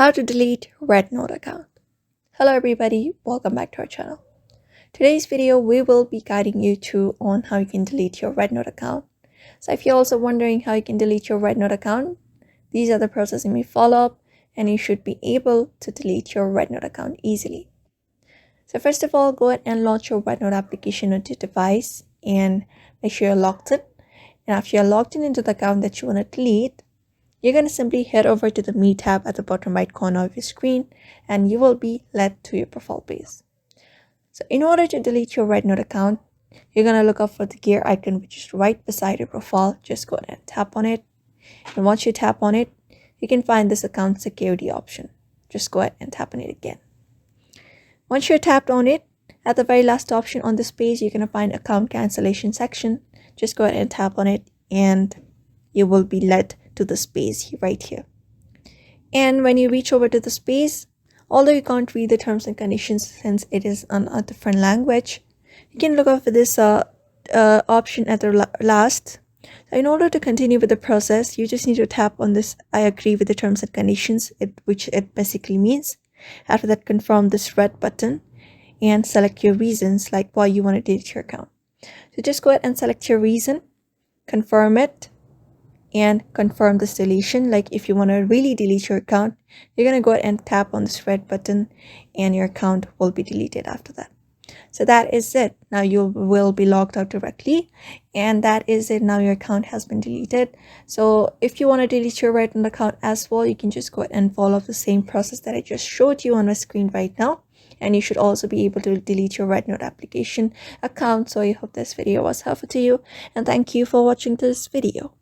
How to delete Rednote account. Hello everybody, welcome back to our channel. Today's video we will be guiding you through on how you can delete your Rednote account. So if you're also wondering how you can delete your Rednote account, these are the processes you may follow up and you should be able to delete your Rednote account easily. So first of all, go ahead and launch your Rednote application on your device and make sure you're logged in. And after you're logged in into the account that you want to delete, you're going to simply head over to the Me tab at the bottom right corner of your screen and you will be led to your profile page. So in order to delete your Rednote account, you're going to look up for the gear icon which is right beside your profile. Just go ahead and tap on it. And once you tap on it, you can find this account security option. Just go ahead and tap on it again. Once you're tapped on it, at the very last option on this page, you're going to find account cancellation section. Just go ahead and tap on it and you will be led to the space right here. And when you reach over to the space, although you can't read the terms and conditions since it is on a different language, you can look up for this option at the last. So in order to continue with the process, you just need to tap on this I agree with the terms and conditions, which it basically means. After that, confirm this red button and select your reasons, like why you want to delete your account. So just go ahead and select your reason, confirm it, and confirm this deletion. Like if you want to really delete your account, you're going to go ahead and tap on this red button and your account will be deleted after that. So that is it. Now you will be logged out directly and that is it. Now your account has been deleted. So if you want to delete your Rednote account as well, you can just go ahead and follow the same process that I just showed you on my screen right now. And you should also be able to delete your Rednote application account. So I hope this video was helpful to you and thank you for watching this video.